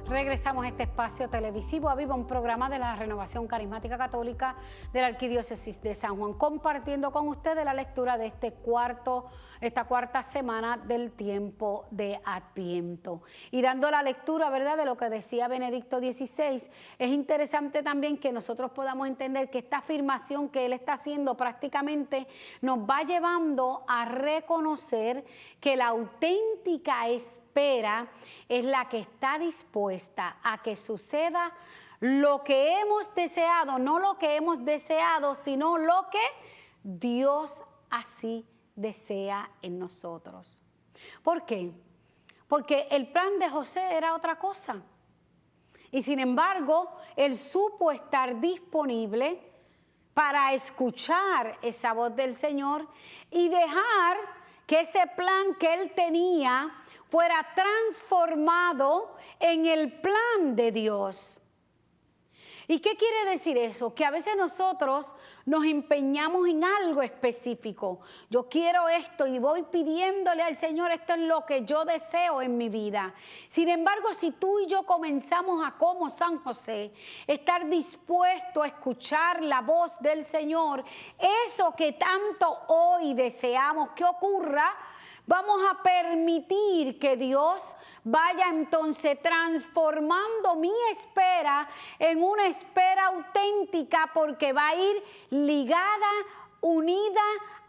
Regresamos a este espacio televisivo a vivo, un programa de la Renovación Carismática Católica de la Arquidiócesis de San Juan, compartiendo con ustedes la lectura de esta cuarta semana del tiempo de Adviento. Y dando la lectura, ¿verdad?, de lo que decía Benedicto XVI, es interesante también que nosotros podamos entender que esta afirmación que él está haciendo prácticamente nos va llevando a reconocer que la auténtica espera es la que está dispuesta a que suceda lo que hemos deseado, no lo que hemos deseado, sino lo que Dios así desea en nosotros. ¿Por qué? Porque el plan de José era otra cosa. Y sin embargo, él supo estar disponible para escuchar esa voz del Señor y dejar que ese plan que él tenía fuera transformado en el plan de Dios. ¿Y qué quiere decir eso? Que a veces nosotros nos empeñamos en algo específico. Yo quiero esto y voy pidiéndole al Señor, esto es lo que yo deseo en mi vida. Sin embargo, si tú y yo comenzamos a, como San José, estar dispuesto a escuchar la voz del Señor, eso que tanto hoy deseamos que ocurra, vamos a permitir que Dios vaya entonces transformando mi espera en una espera auténtica, porque va a ir ligada, unida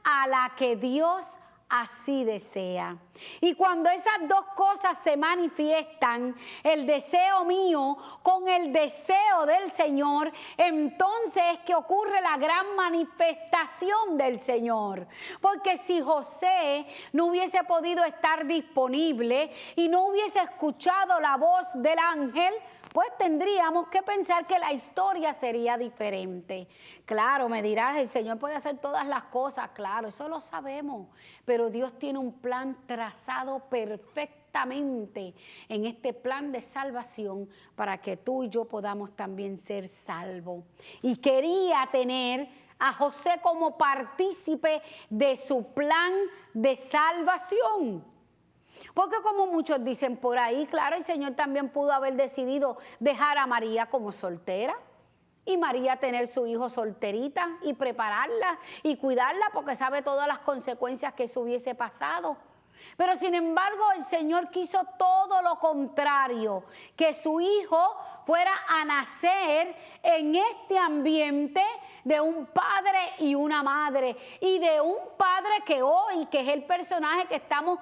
a la que Dios así desea. Y cuando esas dos cosas se manifiestan, el deseo mío con el deseo del Señor, entonces es que ocurre la gran manifestación del Señor. Porque si José no hubiese podido estar disponible y no hubiese escuchado la voz del ángel, pues tendríamos que pensar que la historia sería diferente. Claro, me dirás, el Señor puede hacer todas las cosas, claro, eso lo sabemos, pero Dios tiene un plan trazado perfectamente en este plan de salvación para que tú y yo podamos también ser salvos. Y quería tener a José como partícipe de su plan de salvación. Porque como muchos dicen por ahí, claro, el Señor también pudo haber decidido dejar a María como soltera y María tener su hijo solterita y prepararla y cuidarla, porque sabe todas las consecuencias que eso hubiese pasado. Pero sin embargo el Señor quiso todo lo contrario, que su hijo fuera a nacer en este ambiente de un padre y una madre, y de un padre que hoy, que es el personaje que estamos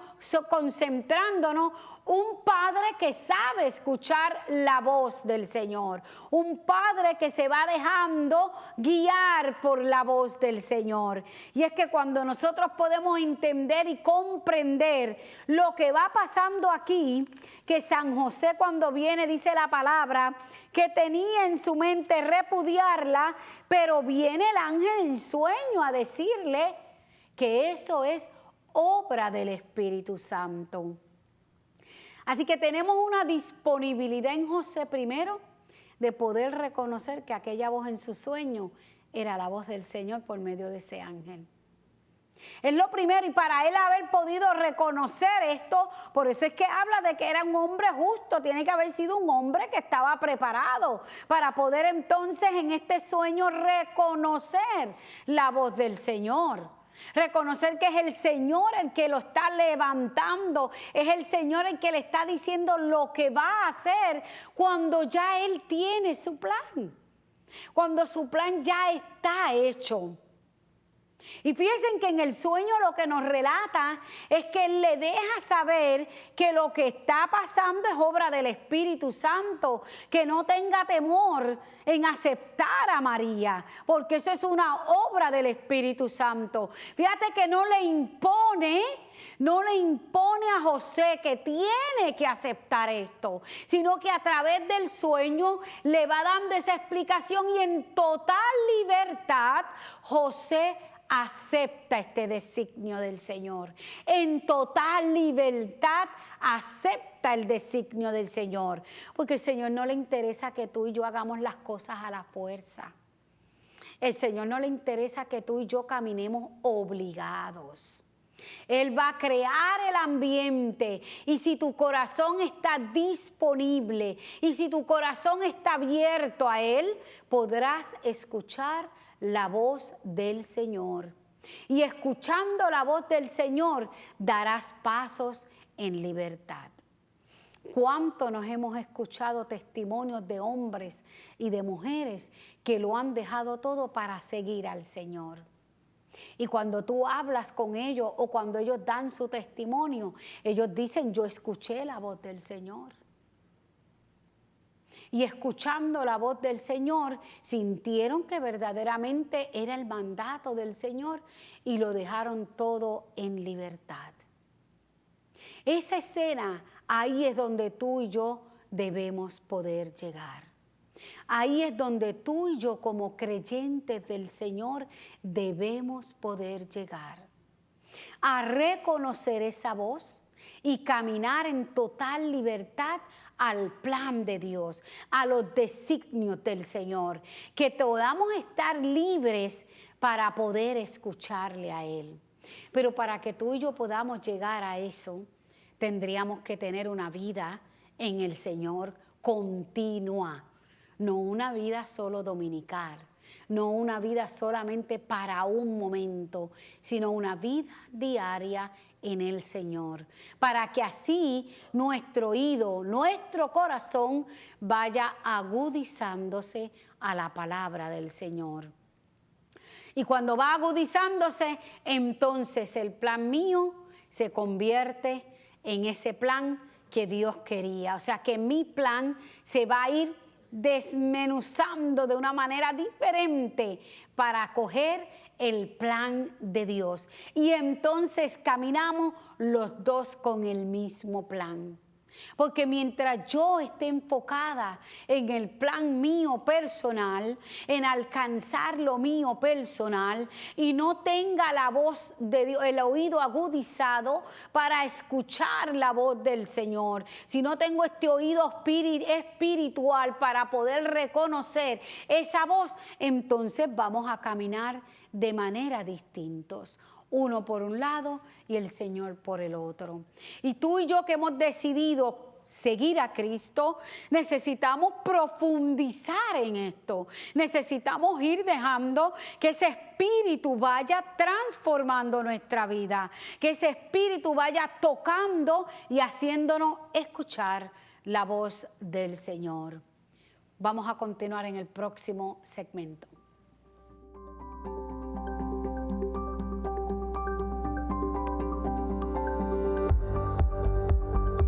concentrándonos, un padre que sabe escuchar la voz del Señor, un padre que se va dejando guiar por la voz del Señor. Y es que cuando nosotros podemos entender y comprender lo que va pasando aquí, que San José cuando viene, dice la palabra, que tenía en su mente repudiarla, pero viene el ángel en sueño a decirle que eso es obra del Espíritu Santo. Así que tenemos una disponibilidad en José primero de poder reconocer que aquella voz en su sueño era la voz del Señor por medio de ese ángel. Es lo primero, y para él haber podido reconocer esto, por eso es que habla de que era un hombre justo, tiene que haber sido un hombre que estaba preparado para poder entonces en este sueño reconocer la voz del Señor. Reconocer que es el Señor el que lo está levantando, es el Señor el que le está diciendo lo que va a hacer cuando ya Él tiene su plan, cuando su plan ya está hecho. Y fíjense que en el sueño lo que nos relata es que Él le deja saber que lo que está pasando es obra del Espíritu Santo, que no tenga temor en aceptar a María, porque eso es una obra del Espíritu Santo. Fíjate que no le impone a José que tiene que aceptar esto, sino que a través del sueño le va dando esa explicación, y en total libertad José acepta este designio del Señor. En total libertad acepta el designio del Señor, porque al Señor no le interesa que tú y yo hagamos las cosas a la fuerza. El Señor no le interesa que tú y yo caminemos obligados. Él va a crear el ambiente, y si tu corazón está disponible y si tu corazón está abierto a Él, podrás escuchar la voz del Señor. Y escuchando la voz del Señor, darás pasos en libertad. ¿Cuánto nos hemos escuchado testimonios de hombres y de mujeres que lo han dejado todo para seguir al Señor? Y cuando tú hablas con ellos o cuando ellos dan su testimonio, ellos dicen: yo escuché la voz del Señor. Y escuchando la voz del Señor, sintieron que verdaderamente era el mandato del Señor y lo dejaron todo en libertad. Esa escena, ahí es donde tú y yo debemos poder llegar. Ahí es donde tú y yo, como creyentes del Señor, debemos poder llegar a reconocer esa voz y caminar en total libertad al plan de Dios, a los designios del Señor, que podamos estar libres para poder escucharle a Él. Pero para que tú y yo podamos llegar a eso, tendríamos que tener una vida en el Señor continua, no una vida solo dominical, no una vida solamente para un momento, sino una vida diaria en el Señor, para que así nuestro oído, nuestro corazón vaya agudizándose a la palabra del Señor. Y cuando va agudizándose, entonces el plan mío se convierte en ese plan que Dios quería. O sea que mi plan se va a ir desmenuzando de una manera diferente para acoger el plan de Dios. Y entonces caminamos los dos con el mismo plan. Porque mientras yo esté enfocada en el plan mío personal, en alcanzar lo mío personal, y no tenga la voz de Dios, el oído agudizado para escuchar la voz del Señor, si no tengo este oído espiritual para poder reconocer esa voz, entonces vamos a caminar de manera distintos. Uno por un lado y el Señor por el otro. Y tú y yo que hemos decidido seguir a Cristo, necesitamos profundizar en esto. Necesitamos ir dejando que ese espíritu vaya transformando nuestra vida, que ese espíritu vaya tocando y haciéndonos escuchar la voz del Señor. Vamos a continuar en el próximo segmento.